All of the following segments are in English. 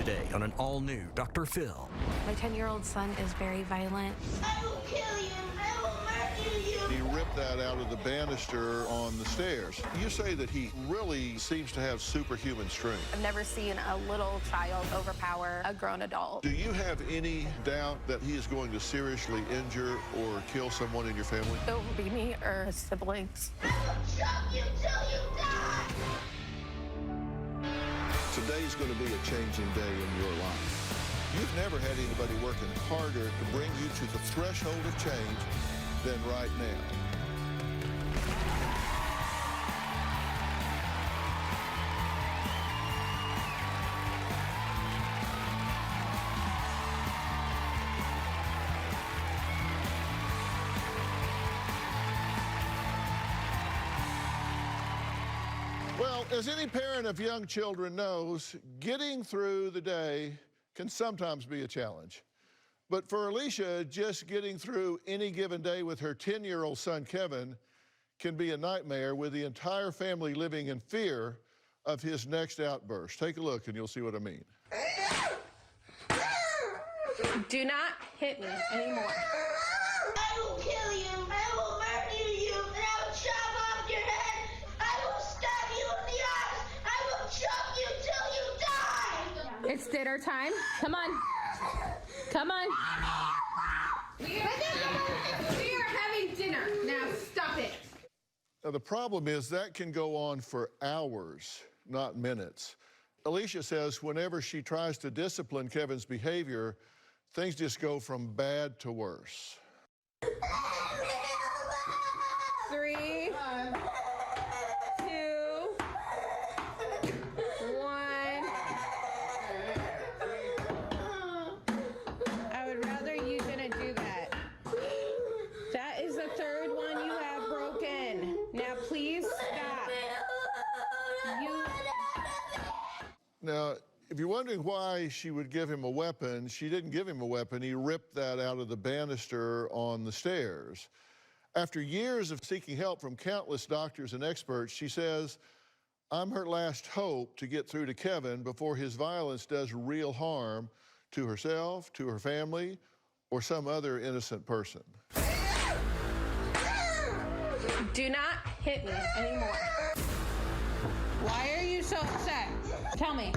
today on an all-new Dr. Phil. My 10-year-old son is very violent. I will kill you. I will murder you. He ripped that out of the banister on the stairs. You say that he really seems to have superhuman strength. I've never seen a little child overpower a grown adult. Do you have any doubt that he is going to seriously injure or kill someone in your family? It will be me or his siblings. I will choke you till you die. Today's going to be a changing day in your life. You've never had anybody working harder to bring you to the threshold of change than right now. Well, as any parent of young children knows, getting through the day can sometimes be a challenge. But for Alicia, just getting through any given day with her 10-year-old son, Kevin, can be a nightmare with the entire family living in fear of his next outburst. Take a look and you'll see what I mean. Do not hit me anymore. I will kill you. I will murder you. And I will chop off your head. I will stab you in the eyes. I will choke you till you die. It's dinner time. Come on. Come on. We are having dinner. Now stop it. Now, the problem is that can go on for hours, not minutes. Alicia says whenever she tries to discipline Kevin's behavior, things just go from bad to worse. 3, 2, 1. I would rather you didn't do that. That is the third one you have broken. Now please stop. Now, if you're wondering why she would give him a weapon, she didn't give him a weapon. He ripped that out of the banister on the stairs. After years of seeking help from countless doctors and experts, she says, I'm her last hope to get through to Kevin before his violence does real harm to herself, to her family, or some other innocent person. Do not hit me anymore. Why are you so upset? Tell me.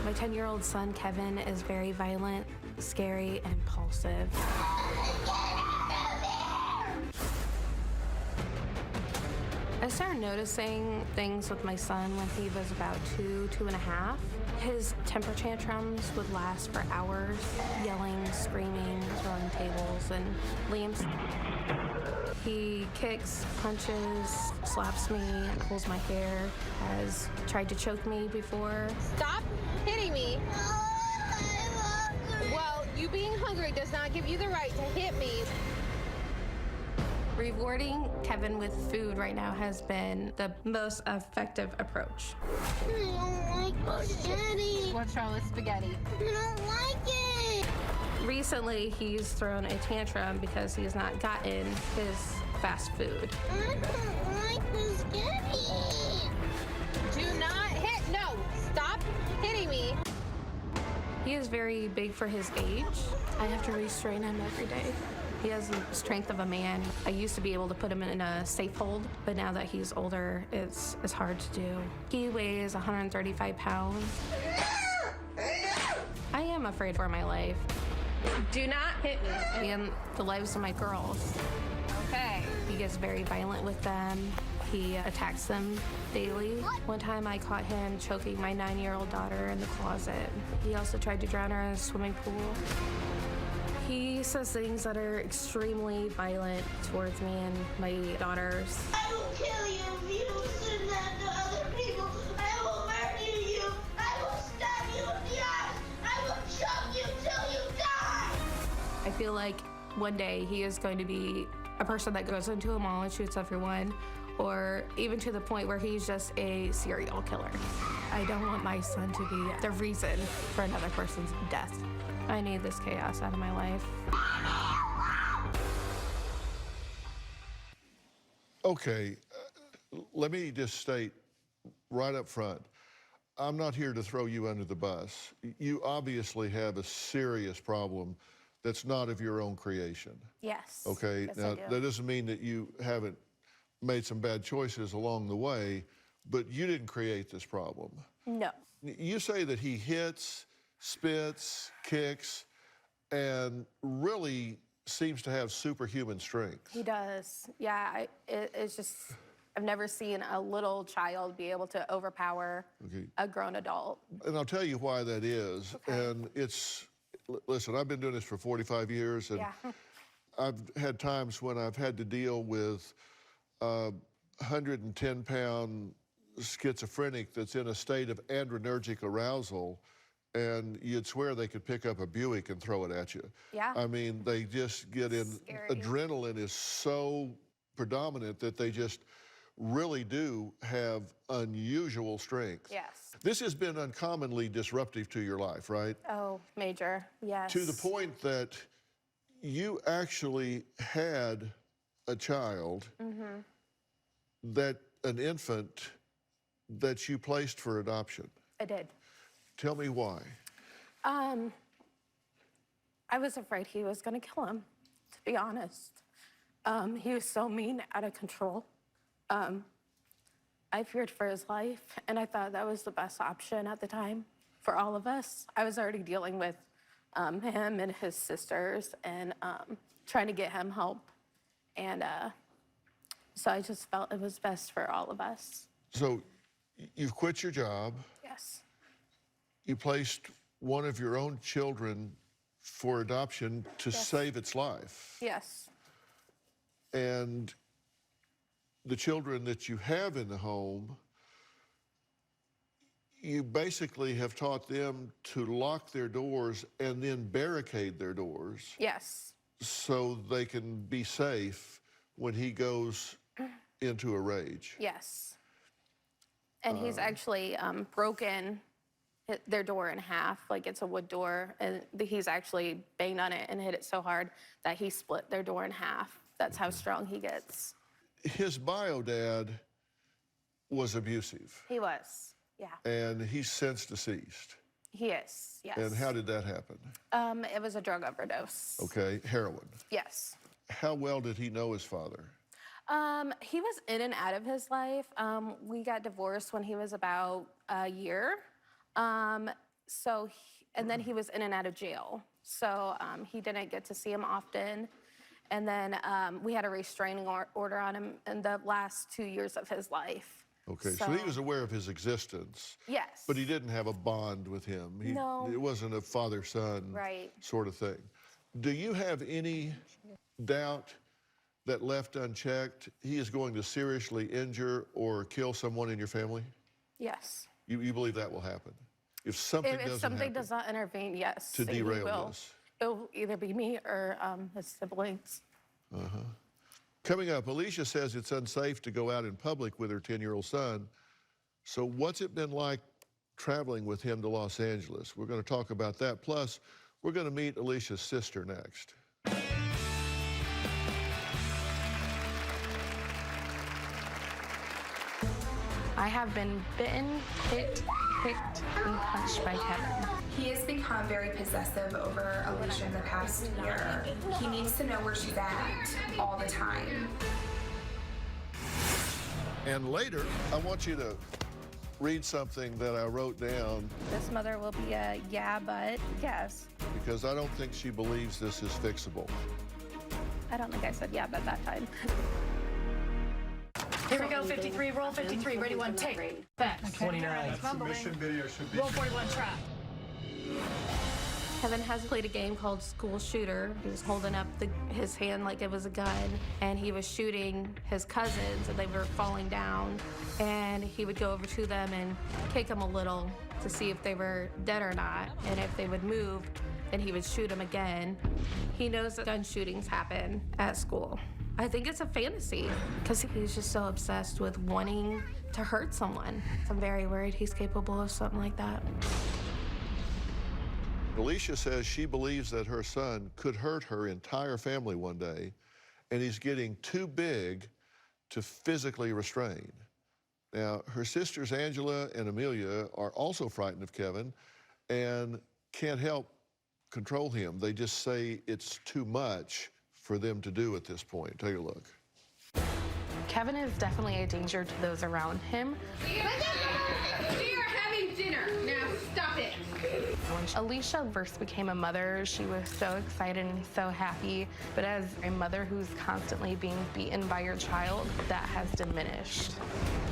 My 10-year-old son, Kevin, is very violent, scary, and impulsive. I started noticing things with my son when he was about 2.5. His temper tantrums would last for hours, yelling, screaming, throwing tables, and Liam's. He kicks, punches, slaps me, pulls my hair, has tried to choke me before. Stop hitting me. Well, you being hungry does not give you the right to hit me. Rewarding Kevin with food right now has been the most effective approach. I don't like spaghetti. What's wrong with spaghetti? I don't like it. Recently, he's thrown a tantrum because he has not gotten his fast food. I don't like the spaghetti. Do not hit. No, stop hitting me. He is very big for his age. I have to restrain him every day. He has the strength of a man. I used to be able to put him in a safe hold, but now that he's older, it's hard to do. He weighs 135 pounds. I am afraid for my life. Do not hit me. And the lives of my girls. Okay. He gets very violent with them. He attacks them daily. One time I caught him choking my 9-year-old daughter in the closet. He also tried to drown her in a swimming pool. He says things that are extremely violent towards me and my daughters. I will kill you if you listen that to other people. I will murder you. I will stab you in the eyes. I will choke you till you die. I feel like one day he is going to be a person that goes into a mall and shoots everyone, or even to the point where he's just a serial killer. I don't want my son to be the reason for another person's death. I need this chaos out of my life. Okay, let me just state right up front, I'm not here to throw you under the bus. You obviously have a serious problem that's not of your own creation. Yes. Okay, yes, now that doesn't mean that you haven't made some bad choices along the way, but you didn't create this problem. No. You say that he hits, spits, kicks, and really seems to have superhuman strength. He does. Yeah, it's just, I've never seen a little child be able to overpower a grown adult. And I'll tell you why that is. And it's, listen, I've been doing this for 45 years, and I've had times when I've had to deal with a 110-pound schizophrenic that's in a state of adrenergic arousal, and you'd swear they could pick up a Buick and throw it at you. Yeah. I mean, they just get in, Scary. adrenaline is so predominant that they just really do have unusual strength. Yes. This has been uncommonly disruptive to your life, right? Oh, major. Yes. To the point that you actually had a child, that an infant that you placed for adoption. I did. Tell me why. I was afraid he was going to kill him, to be honest. He was so mean, out of control. I feared for his life, and I thought that was the best option at the time for all of us. I was already dealing with him and his sisters and trying to get him help. And so I just felt it was best for all of us. So you've quit your job. Yes. You placed one of your own children for adoption to save its life. Yes. And the children that you have in the home, you basically have taught them to lock their doors and then barricade their doors. Yes. So they can be safe when he goes into a rage. Yes. And he's actually broken their door in half, like it's a wood door, and he's actually banged on it and hit it so hard that he split their door in half. That's how strong he gets. His bio dad was abusive. He was, yeah. And he's since deceased. He is, yes. And how did that happen? It was a drug overdose. Okay, heroin. Yes. How well did he know his father? He was in and out of his life. We got divorced when he was about a year. And then he was in and out of jail. So he didn't get to see him often. And then we had a restraining order on him in the last 2 years of his life. Okay, so he was aware of his existence. Yes. But he didn't have a bond with him. No. It wasn't a father-son Right. sort of thing. Do you have any doubt that left unchecked, he is going to seriously injure or kill someone in your family? Yes. You believe that will happen? If something If doesn't something happen does not intervene, yes. to he derail will. this. It'll either be me or his siblings. Coming up, Alicia says it's unsafe to go out in public with her 10-year-old son. So what's it been like traveling with him to Los Angeles? We're going to talk about that. Plus, we're going to meet Alicia's sister next. I have been bitten, hit, kicked, and punched by Kevin. He has become very possessive over Alicia in the past year. He needs to know where she's at all the time. And later, I want you to read something that I wrote down This mother will be a yeah, but yes. because I don't think she believes this is fixable. I don't think I said yeah, but that time. Here we go, 53, roll 53, ready, one, take. Back. 29. Submission video should be. Roll 41, try. Kevin has played a game called School Shooter. He was holding up his hand like it was a gun, and he was shooting his cousins, and they were falling down. And he would go over to them and kick them a little to see if they were dead or not. And if they would move, then he would shoot them again. He knows that gun shootings happen at school. I think it's a fantasy because he's just so obsessed with wanting to hurt someone. I'm very worried he's capable of something like that. Alicia says she believes that her son could hurt her entire family one day, and he's getting too big to physically restrain. Now, her sisters Angela and Amelia are also frightened of Kevin and can't help control him. They just say it's too much for them to do at this point. Take a look. Kevin is definitely a danger to those around him. We are having dinner. Now stop it. When Alicia first became a mother, she was so excited and so happy. But as a mother who's constantly being beaten by your child, that has diminished.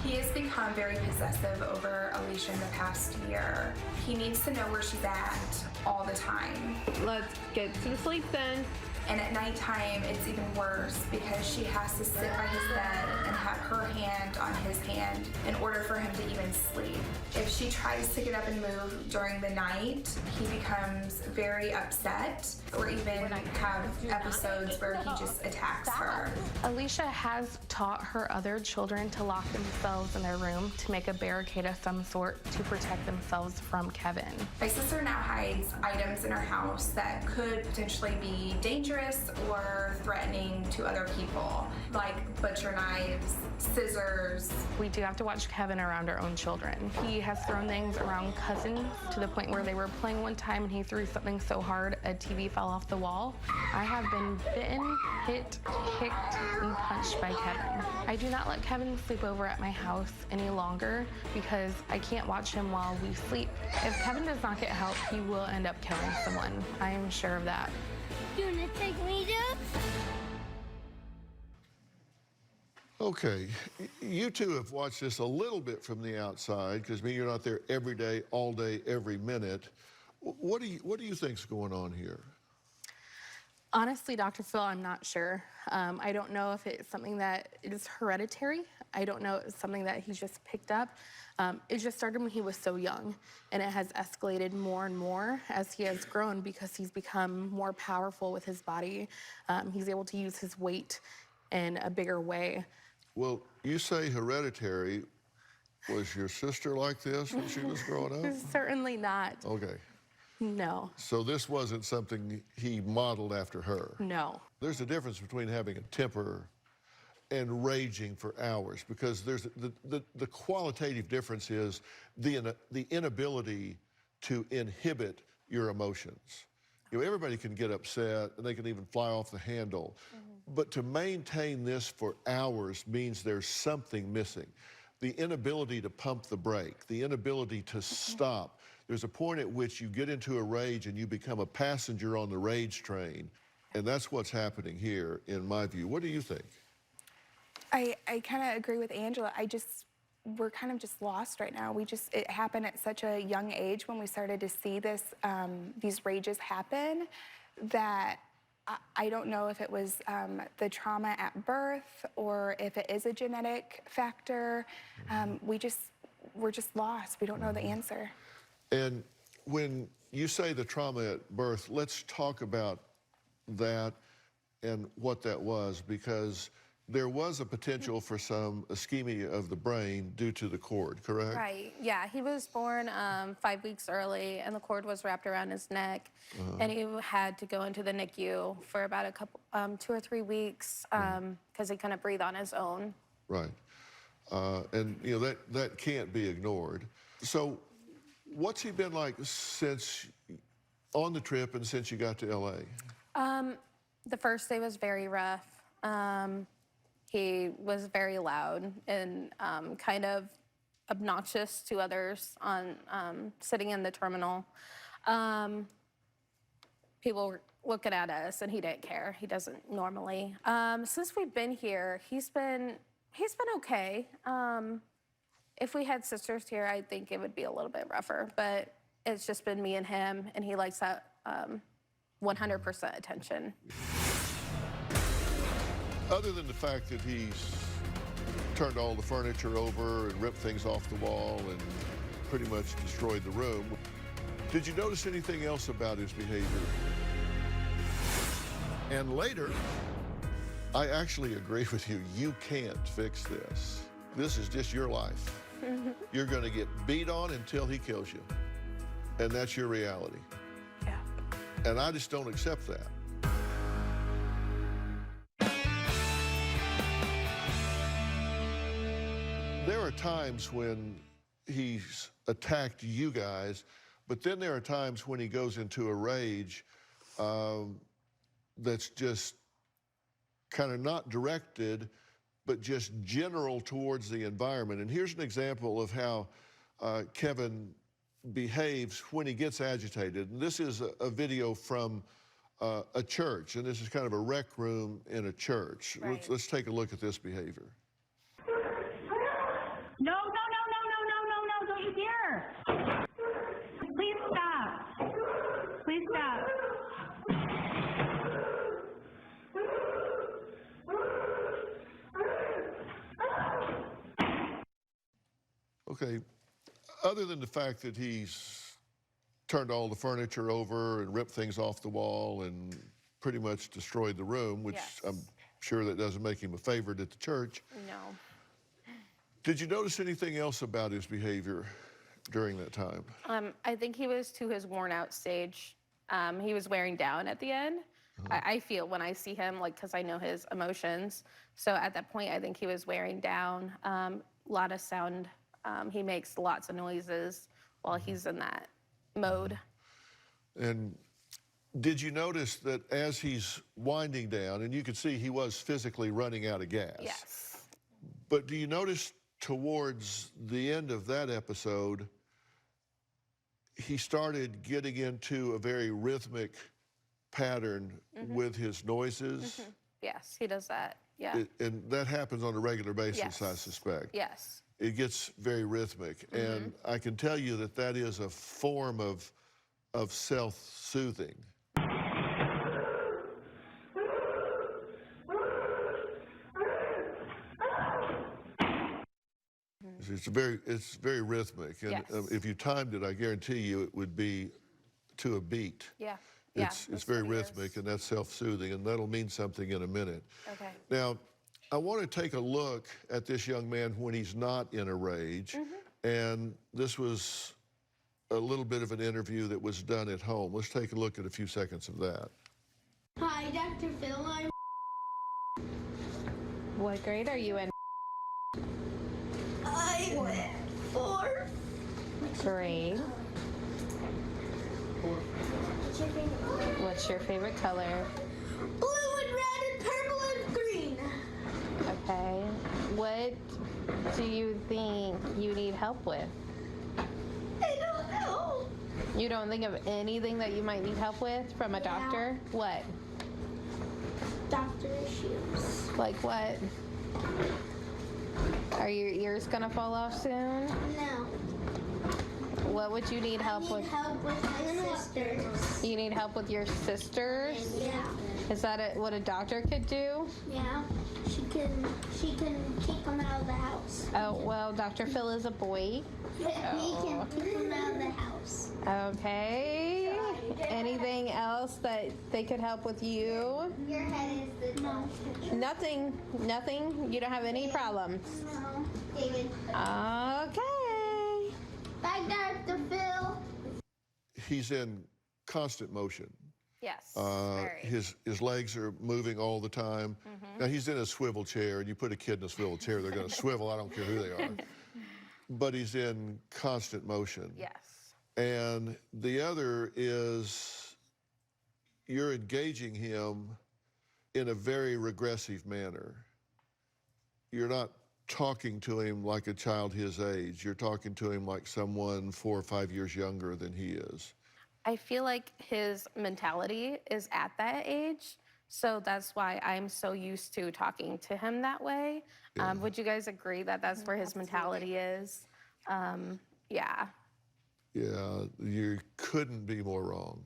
He has become very possessive over Alicia in the past year. He needs to know where she's at all the time. Let's get some sleep then. And at nighttime, it's even worse because she has to sit by his bed and have her hand on his hand in order for him to even sleep. If she tries to get up and move during the night, he becomes very upset or even have episodes where he just attacks her. Alicia has taught her other children to lock themselves in their room to make a barricade of some sort to protect themselves from Kevin. My sister now hides items in her house that could potentially be dangerous or threatening to other people, like butcher knives, scissors. We do have to watch Kevin around our own children. He has thrown things around cousins to the point where they were playing one time and he threw something so hard a TV fell off the wall. I have been bitten, hit, kicked, and punched by Kevin. I do not let Kevin sleep over at my house any longer because I can't watch him while we sleep. If Kevin does not get help, he will end up killing someone. I am sure of that. You wanna take me to? Okay, you two have watched this a little bit from the outside because you're not there every day, all day, every minute. What do you think's going on here? Honestly, Dr. Phil, I'm not sure. I don't know if it's something that is hereditary. I don't know if it's something that he's just picked up. It just started when he was so young, and it has escalated more and more as he has grown because he's become more powerful with his body. He's able to use his weight in a bigger way. Well, you say hereditary. Was your sister like this when she was growing up? Certainly not. Okay. No. So this wasn't something he modeled after her? No. There's a difference between having a temper and raging for hours, because there's the qualitative difference is the inability to inhibit your emotions. You know, everybody can get upset and they can even fly off the handle. But to maintain this for hours means there's something missing. The inability to pump the brake, the inability to stop. There's a point at which you get into a rage and you become a passenger on the rage train. And that's what's happening here, in my view. What do you think? I kind of agree with Angela. We're kind of just lost right now. It happened at such a young age when we started to see these rages happen, that I don't know if it was the trauma at birth or if it is a genetic factor. We're just lost. We don't know the answer. And when you say the trauma at birth, let's talk about that and what that was, because there was a potential for some ischemia of the brain due to the cord, correct? Right, yeah. He was born 5 weeks early, and the cord was wrapped around his neck, and he had to go into the NICU for about 2 or 3 weeks because he couldn't breathe on his own. Right. And, you know, that can't be ignored. So what's he been like since on the trip and since you got to L.A.? The first day was very rough. He was very loud and kind of obnoxious to others on sitting in the terminal. People were looking at us, and he didn't care. He doesn't normally. Since we've been here, he's been okay. If we had sisters here, I think it would be a little bit rougher. But it's just been me and him, and he likes that 100% attention. Other than the fact that he's turned all the furniture over and ripped things off the wall and pretty much destroyed the room, did you notice anything else about his behavior? And later, I actually agree with you. You can't fix this. This is just your life. You're going to get beat on until he kills you. And that's your reality. Yeah. And I just don't accept that. there are times when he's attacked you guys, but then there are times when he goes into a rage that's just kind of not directed, but just general towards the environment. And here's an example of how Kevin behaves when he gets agitated. And this is a video from a church, and this is kind of a rec room in a church. Right. Let's take a look at this behavior. No, don't you dare. Please stop. Please stop. Okay, other than the fact that he's turned all the furniture over and ripped things off the wall and pretty much destroyed the room, which Yes. I'm sure that doesn't make him a favorite at the church. No. Did you notice anything else about his behavior during that time? I think he was to his worn out stage. He was wearing down at the end. I feel when I see him, like, because I know his emotions. So at that point, I think he was wearing down. A lot of sound. He makes lots of noises while he's in that mode. And did you notice that as he's winding down, and you could see he was physically running out of gas? Yes. But do you notice towards the end of that episode, he started getting into a very rhythmic pattern with his noises? Yes, he does that. Yeah. And that happens on a regular basis, Yes. I suspect. Yes. It gets very rhythmic. And I can tell you that that is a form of self-soothing. It's very rhythmic, and Yes. if you timed it, I guarantee you it would be to a beat. Yeah. It's that's very what he rhythmic, is. and that's self-soothing, and that'll mean something in a minute. Okay. Now, I want to take a look at this young man when he's not in a rage, and this was a little bit of an interview that was done at home. Let's take a look at a few seconds of that. Hi, Dr. Phil. I'm What grade are you in? I 4. Grade. What's your favorite color? Blue and red and purple and green. Okay. What do you think you need help with? I don't know. You don't think of anything that you might need help with from a doctor? What? Doctor issues. Like what? Are your ears gonna fall off soon? No. What would you need help I need with? help with my sisters. You need help with your sisters? Yeah. Is that what a doctor could do? Yeah. She can kick them out of the house. Oh, well, Dr. Phil is a boy. He can kick them out of the house. Okay. Anything else that they could help with you? Your head is the no. Nothing? You don't have any problems? No. David. Okay. Bye, Dr. Phil. He's in constant motion. Yes. His legs are moving all the time. Now, he's in a swivel chair, and you put a kid in a swivel chair, they're going to swivel. I don't care who they are. But he's in constant motion. Yes. And the other is you're engaging him in a very regressive manner. You're not talking to him like a child his age. You're talking to him like someone 4 or 5 years younger than he is. I feel like his mentality is at that age, so that's why I'm so used to talking to him that way. Would you guys agree that that's where his mentality is? Yeah. Yeah, you couldn't be more wrong.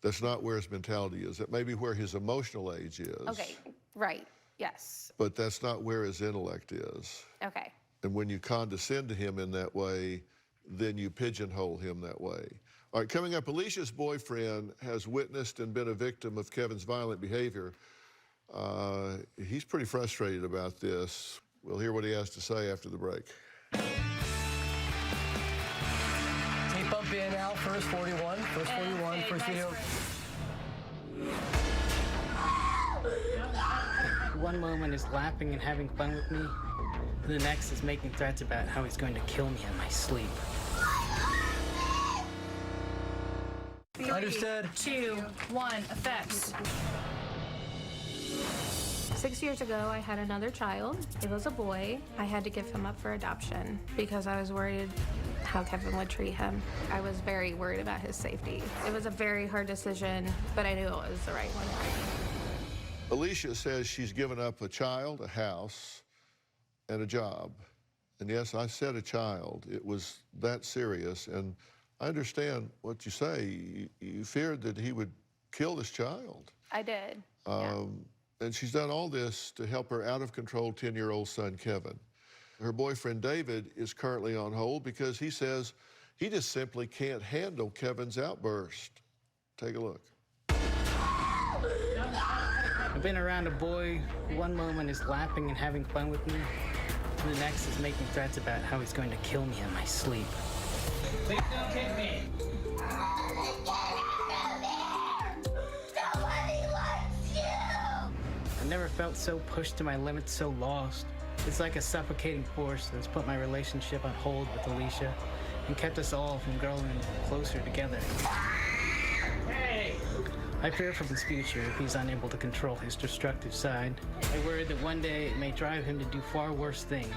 That's not where his mentality is. That may be where his emotional age is. Okay, right, yes. But that's not where his intellect is. Okay. And when you condescend to him in that way, then you pigeonhole him that way. All right, coming up, Alicia's boyfriend has witnessed and been a victim of Kevin's violent behavior. He's pretty frustrated about this. We'll hear what he has to say after the break. Tape bump in now, first 41, first 41, first video. One moment is laughing and having fun with me, The next is making threats about how he's going to kill me in my sleep. Understood. 2, 1, effects. 6 years ago, I had another child. It was a boy. I had to give him up for adoption because I was worried how Kevin would treat him. I was very worried about his safety. It was a very hard decision, but I knew it was the right one. Alicia says she's given up a child, a house, and a job. And yes, I said a child. It was that serious. And I understand what you say. You feared that he would kill this child. I did. And she's done all this to help her out-of-control 10-year-old son, Kevin. Her boyfriend, David, is currently on hold because he says he just simply can't handle Kevin's outburst. Take a look. I've been around a boy who one moment is laughing and having fun with me. The next is making threats about how he's going to kill me in my sleep. Please don't kick me. I've never felt so pushed to my limits, so lost. It's like a suffocating force that's put my relationship on hold with Alicia and kept us all from growing closer together. Hey! I fear for his future if he's unable to control his destructive side. I worry that one day it may drive him to do far worse things.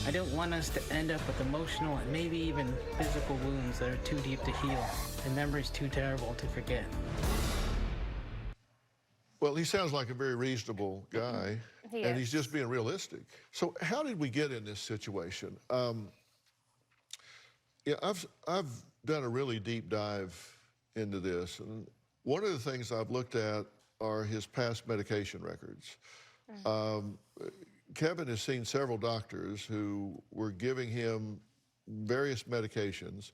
I don't want us to end up with emotional and maybe even physical wounds that are too deep to heal and memories too terrible to forget. Well, he sounds like a very reasonable guy, and he's just being realistic. So how did we get in this situation? Yeah, I've done a really deep dive into this, and one of the things I've looked at are his past medication records. Kevin has seen several doctors who were giving him various medications,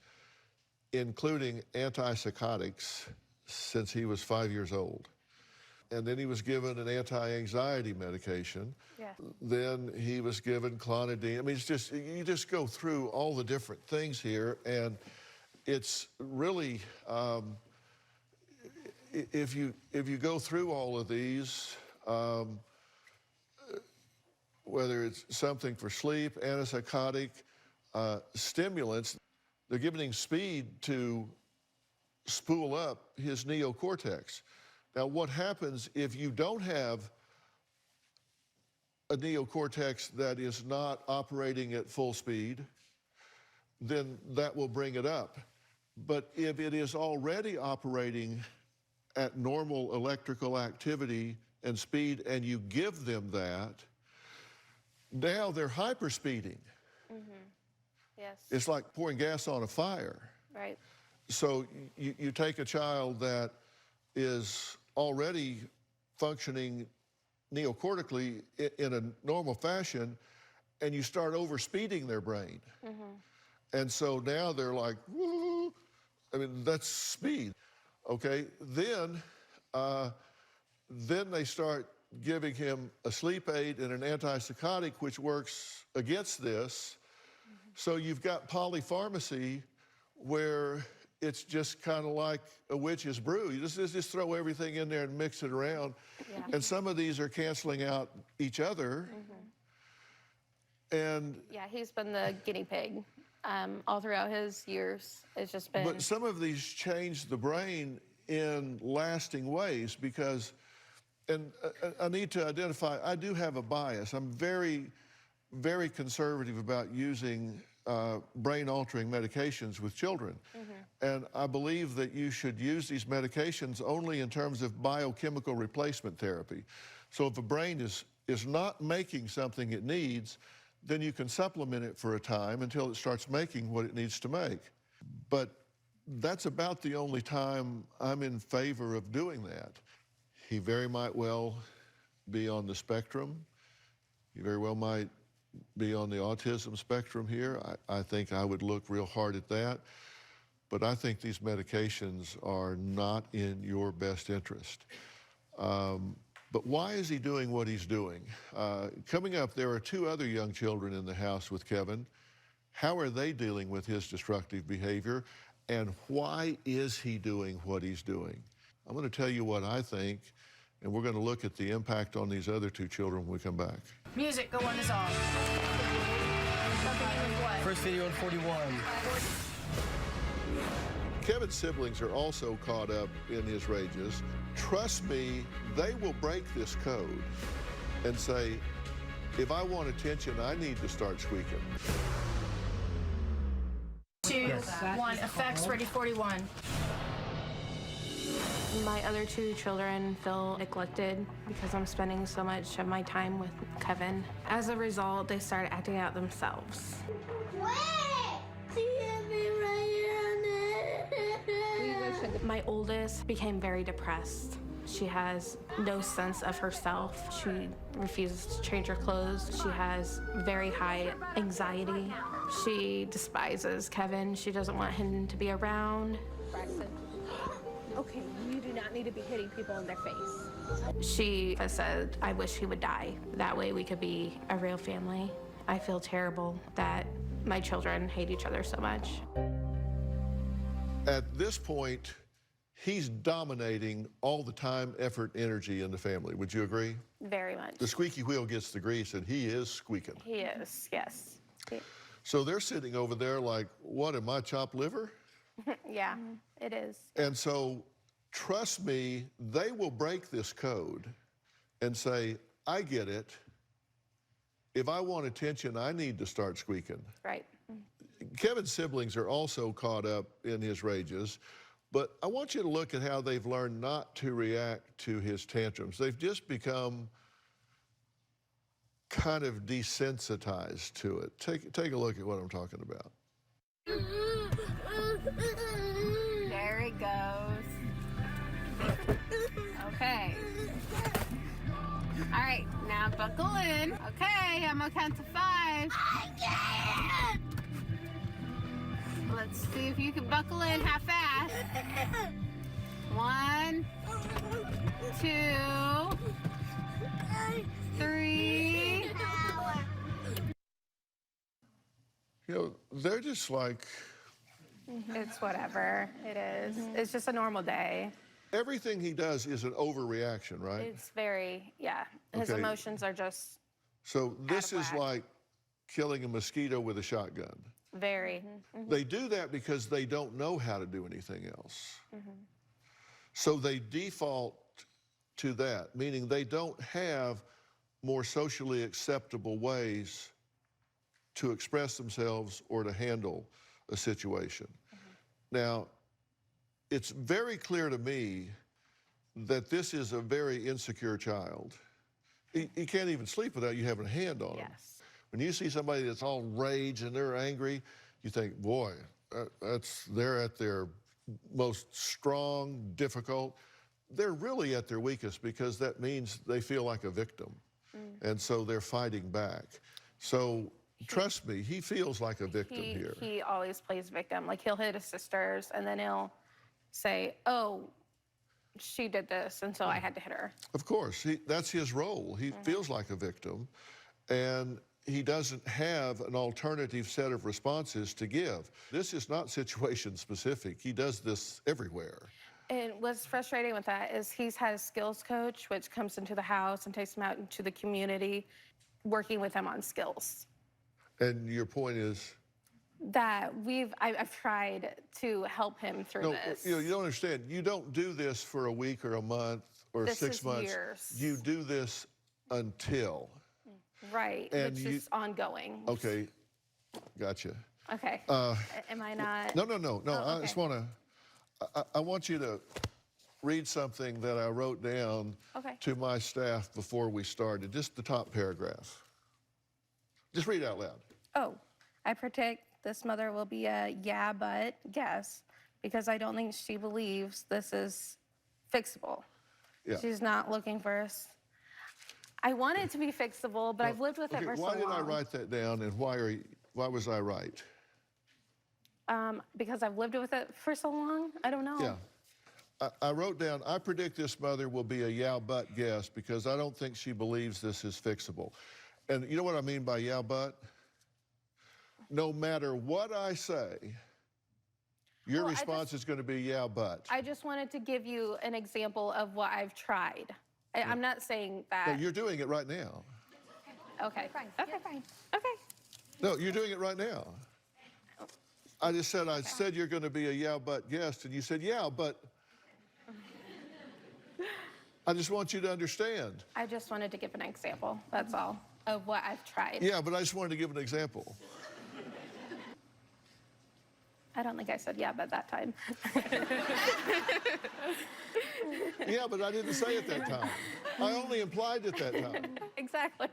including antipsychotics, since he was 5 years old. And then he was given an anti-anxiety medication. Yeah. Then he was given clonidine. I mean, it's just, you just go through all the different things here, and it's really, if you go through all of these, whether it's something for sleep, antipsychotic, stimulants, they're giving him speed to spool up his neocortex. Now, what happens if you don't have a neocortex that is not operating at full speed, then that will bring it up. But if it is already operating at normal electrical activity and speed, and you give them that, now they're hyperspeeding. Yes. It's like pouring gas on a fire. Right. So you take a child that is already functioning neocortically in a normal fashion, and you start overspeeding their brain. And so now they're like, woo! I mean, that's speed, okay? Then they start giving him a sleep aid and an antipsychotic, which works against this. So you've got polypharmacy where it's just kind of like a witch's brew. You just throw everything in there and mix it around. Yeah. And some of these are canceling out each other. And Yeah, he's been the guinea pig all throughout his years. It's just been. but some of these change the brain in lasting ways because, and I need to identify, I do have a bias. I'm very, very conservative about using brain-altering medications with children. And I believe that you should use these medications only in terms of biochemical replacement therapy. So if a brain is not making something it needs, then you can supplement it for a time until it starts making what it needs to make. But that's about the only time I'm in favor of doing that. He very might well be on the spectrum. He very well might be on the autism spectrum here. I think I would look real hard at that. But I think these medications are not in your best interest. But why is he doing what he's doing? Coming up, there are 2 other young children in the house with Kevin. How are they dealing with his destructive behavior? And why is he doing what he's doing? I'm going to tell you what I think, and we're going to look at the impact on these other two children when we come back. Music, go on is on. First video in 41. Kevin's siblings are also caught up in his rages. Trust me, they will break this code and say, if I want attention, I need to start squeaking. 2, 1, effects, ready, 41. My other two children feel neglected because I'm spending so much of my time with Kevin. As a result, they start acting out themselves. My oldest became very depressed. She has no sense of herself. She refuses to change her clothes. She has very high anxiety. She despises Kevin. She doesn't want him to be around. Okay, you do not need to be hitting people in their face. She has said, I wish he would die. That way we could be a real family. I feel terrible that my children hate each other so much. At this point, he's dominating all the time, effort, energy in the family. Would you agree? Very much. The squeaky wheel gets the grease, and he is squeaking. He is, yes. So they're sitting over there like, what, am I chopped liver? Yeah, it is. And so, trust me, they will break this code and say, I get it. If I want attention, I need to start squeaking. Right. Kevin's siblings are also caught up in his rages, but I want you to look at how they've learned not to react to his tantrums. They've just become kind of desensitized to it. Take a look at what I'm talking about. There he goes. Okay. All right, now buckle in. Okay, I'm gonna count to 5. I can't. Let's see if you can buckle in half-fast. 1, 2, 3. You know, they're just like... It's whatever. It is. It's just a normal day. Everything he does is an overreaction, right? It's very, yeah. His Okay. emotions are just So this is whack. like killing a mosquito with a shotgun. very. They do that because they don't know how to do anything else. So they default to that, meaning they don't have more socially acceptable ways to express themselves or to handle a situation. Now, it's very clear to me that this is a very insecure child. He can't even sleep without you having a hand on him. Yes. When you see somebody that's all rage and they're angry, you think, boy, they're at their most strong, difficult. They're really at their weakest because that means they feel like a victim. And so they're fighting back. So trust me, he feels like a victim here. He always plays victim. Like, he'll hit his sisters, and then he'll say, oh, she did this, and so I had to hit her. Of course, that's his role. He feels like a victim, and he doesn't have an alternative set of responses to give. This is not situation specific. He does this everywhere. And what's frustrating with that is he's had a skills coach, which comes into the house and takes him out into the community, working with him on skills. And your point is? That I've tried to help him through this. You don't understand. You don't do this for a week or a month or This 6 is months. years. You do this until. Right, And which is ongoing. Okay, gotcha. Okay. Am I not? No. Oh, I okay. just want to. I want you to read something that I wrote down to my staff before we started. Just the top paragraph. Just read it out loud. Oh, I predict this mother will be a yeah, but guess, because I don't think she believes this is fixable. Yeah. She's not looking for us. I want it to be fixable, but I've lived with it for so long. Why did I write that down, and why was I right? Because I've lived with it for so long. I don't know. Yeah. I wrote down, I predict this mother will be a yeah, but guess, because I don't think she believes this is fixable. And you know what I mean by yeah, but? No matter what I say, Your response is going to be, yeah, but. I just wanted to give you an example of what I've tried. I'm not saying that. No, you're doing it right now. Okay. Fine. Okay. You're fine. Okay. No, you're doing it right now. I said you're going to be a yeah, but guest, and you said, yeah, but. I just want you to understand. I just wanted to give an example, that's all, of what I've tried. Yeah, but I just wanted to give an example. I don't think I said yeah, but that time. Yeah, but I didn't say it that time. I only implied it that time. Exactly.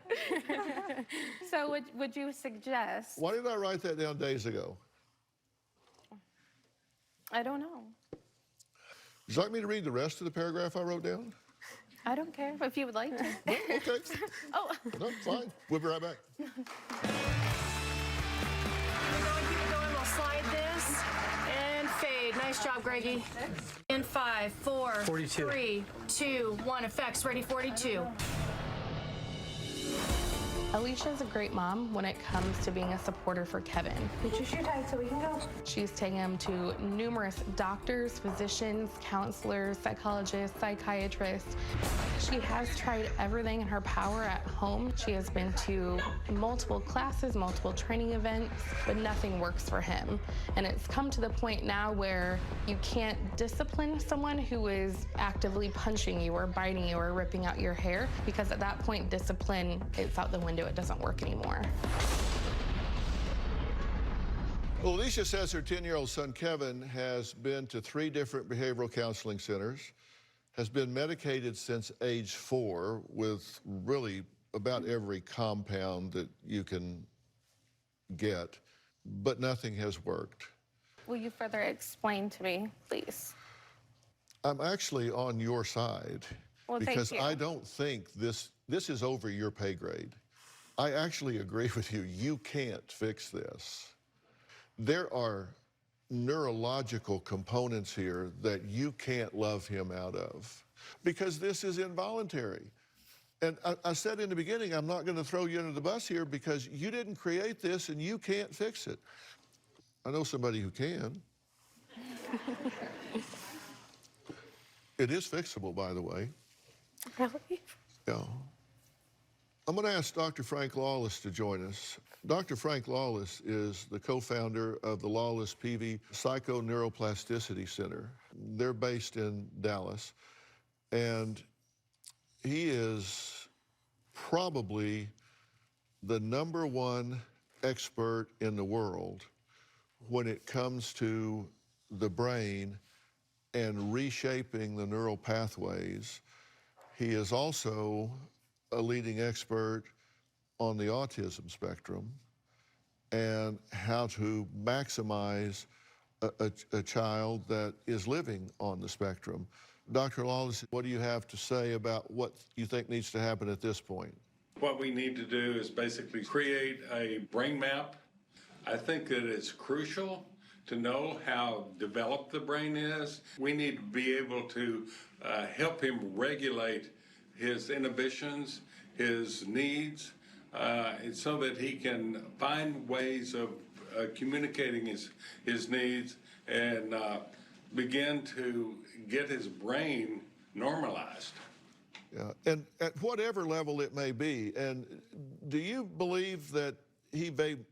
So would you suggest? Why did I write that down days ago? I don't know. Would you like me to read the rest of the paragraph I wrote down? I don't care if you would like to. No? Okay. Oh. No, fine. We'll be right back. Keep it going. We'll slide this and fade. Nice job, Greggy. In 5, 4, 42. 3, 2, 1. Effects ready. 42. Alicia's a great mom when it comes to being a supporter for Kevin. Get your shoe tied so we can go. She's taken him to numerous doctors, physicians, counselors, psychologists, psychiatrists. She has tried everything in her power at home. She has been to multiple classes, multiple training events, but nothing works for him. And it's come to the point now where you can't discipline someone who is actively punching you or biting you or ripping out your hair, because at that point, discipline is out the window. It doesn't work anymore. Well, Alicia says her 10-year-old son, Kevin, has been to 3 different behavioral counseling centers, has been medicated since age 4 with really about every compound that you can get, but nothing has worked. Will you further explain to me, please? I'm actually on your side, Well, because thank you. I don't think this is over your pay grade. I actually agree with you. You can't fix this. There are neurological components here that you can't love him out of, because this is involuntary. And I said in the beginning, I'm not going to throw you under the bus here because you didn't create this and you can't fix it. I know somebody who can. It is fixable, by the way. Really? Yeah. I'm going to ask Dr. Frank Lawless to join us. Dr. Frank Lawless is the co-founder of the Lawless Peavy Psychoneuroplasticity Center. They're based in Dallas, and he is probably the #1 expert in the world when it comes to the brain and reshaping the neural pathways. He is also a leading expert on the autism spectrum and how to maximize a child that is living on the spectrum. Dr. Lawless, what do you have to say about what you think needs to happen at this point? What we need to do is basically create a brain map. I think that it's crucial to know how developed the brain is. We need to be able to help him regulate his inhibitions, his needs, so that he can find ways of communicating his needs and begin to get his brain normalized. Yeah, and at whatever level it may be, and do you believe that he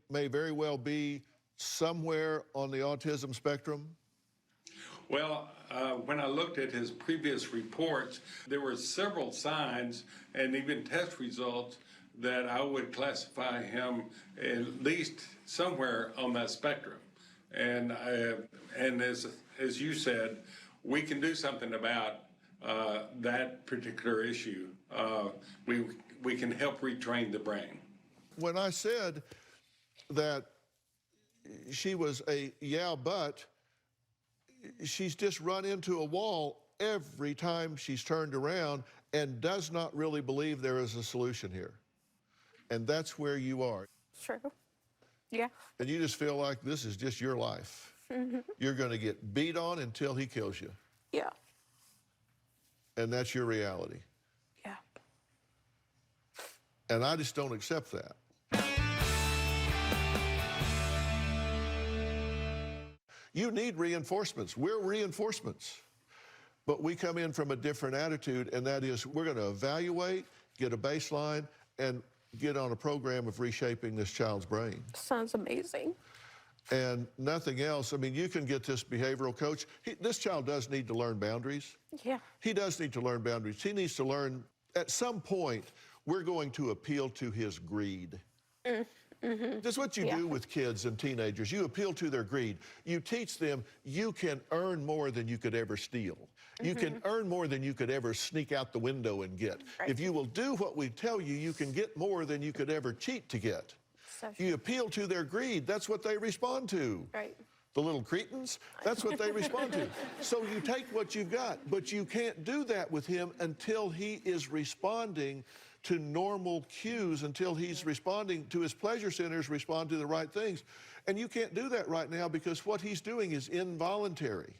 may very well be somewhere on the autism spectrum? Well, when I looked at his previous reports, there were several signs and even test results that I would classify him at least somewhere on that spectrum. And as you said, we can do something about that particular issue. We can help retrain the brain. When I said that she was a yeah, but, she's just run into a wall every time she's turned around and does not really believe there is a solution here. And that's where you are. True. Yeah. And you just feel like this is just your life. Mm-hmm. You're going to get beat on until he kills you. Yeah. And that's your reality. Yeah. And I just don't accept that. You need reinforcements. We're reinforcements. But we come in from a different attitude, and that is we're going to evaluate, get a baseline, and get on a program of reshaping this child's brain. Sounds amazing. And nothing else. I mean, you can get this behavioral coach. This child does need to learn boundaries. Yeah. He does need to learn boundaries. He needs to learn, at some point, we're going to appeal to his greed. That's what you do with kids and teenagers. You appeal to their greed. You teach them you can earn more than you could ever steal. You can earn more than you could ever sneak out the window and get. Right. If you will do what we tell you, you can get more than you could ever cheat to get. So You appeal to their greed. That's what they respond to. right. The little cretins, that's what they respond to. So you take what you've got, but you can't do that with him until he is responding to normal cues, until he's responding to his pleasure centers, respond to the right things. And you can't do that right now because what he's doing is involuntary.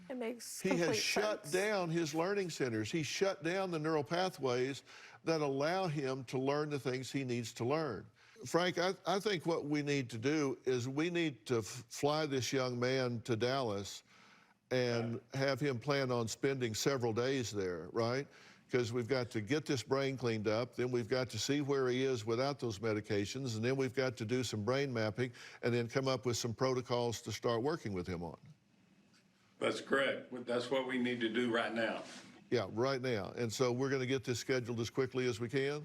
It makes He has complete shut sense. down his learning centers. He's shut down the neural pathways that allow him to learn the things he needs to learn. Frank, I think what we need to do is we need to fly this young man to Dallas and have him plan on spending several days there, right? Because we've got to get this brain cleaned up, then we've got to see where he is without those medications, and then we've got to do some brain mapping and then come up with some protocols to start working with him on. That's correct. That's what we need to do right now. Yeah, right now. And so we're going to get this scheduled as quickly as we can.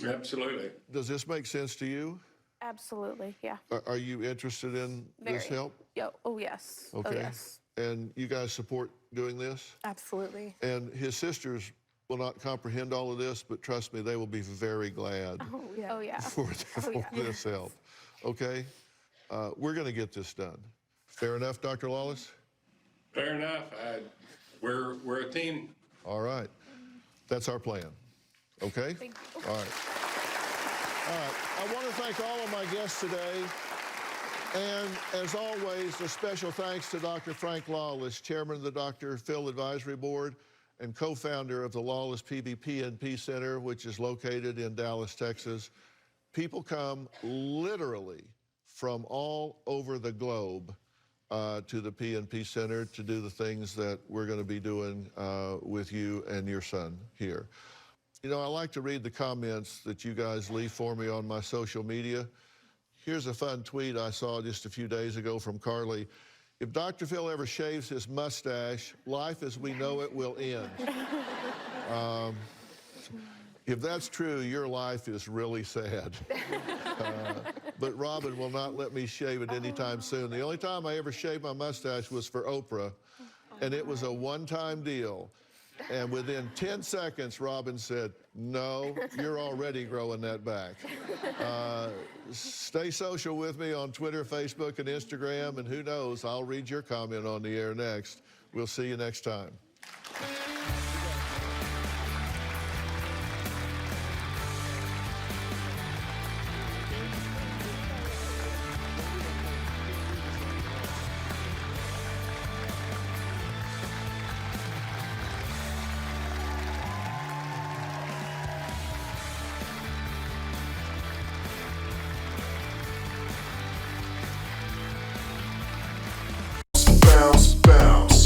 Absolutely. Does this make sense to you? Absolutely, yeah. Are you interested in this Very. help? Oh, yes. Okay. Oh, yes. And you guys support doing this? Absolutely. And his sisters will not comprehend all of this, but trust me, they will be very glad Oh, yeah. Oh, yeah. for this help. Okay? We're going to get this done. Fair enough, Dr. Lawless? Fair enough. We're a team. All right. That's our plan. Okay? Thank you. All right. All right. I want to thank all of my guests today. And as always, a special thanks to Dr. Frank Lawless, chairman of the Dr. Phil Advisory Board and co-founder of the Lawless PNP Center, which is located in Dallas, Texas. People come literally from all over the globe to the PNP Center to do the things that we're going to be doing with you and your son here. You know, I like to read the comments that you guys leave for me on my social media. Here's a fun tweet I saw just a few days ago from Carly. If Dr. Phil ever shaves his mustache, life as we know it will end. If that's true, your life is really sad. But Robin will not let me shave it anytime soon. The only time I ever shaved my mustache was for Oprah, and it was a one-time deal. And within 10 seconds, Robin said, no, you're already growing that back. Stay social with me on Twitter, Facebook, and Instagram, and who knows, I'll read your comment on the air next. We'll see you next time. Bounce, bounce,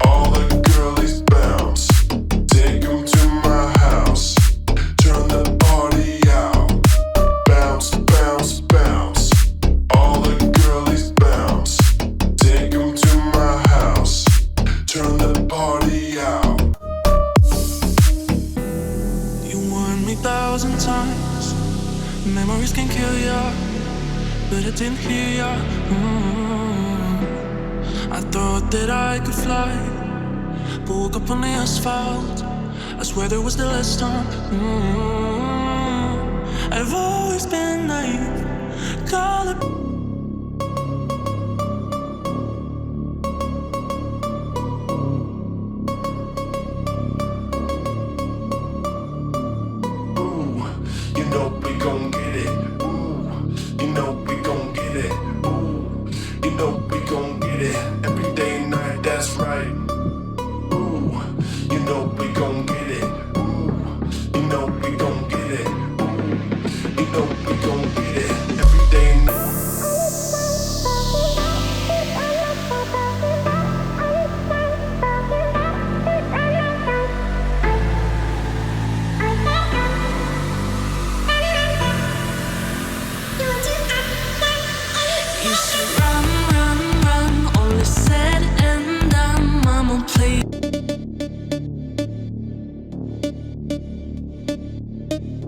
all the girlies bounce. Take 'em to my house, turn the party out. Bounce, bounce, bounce, all the girlies bounce. Take 'em to my house, turn the party out. You warned me 1,000 times, memories can kill ya, but I didn't hear ya. I thought that I could fly, but woke up on the asphalt. I swear there was the last time. I've always been naive, call it. Ooh, you know we gon' get it. Ooh, you know we gon' get it. Ooh, you know we gon' get it. Every day and night, that's right. Ooh, you know we gon' get it. Ooh, you know we gon' get it. Ooh, you know we gon' get it. Every day and night. Bye.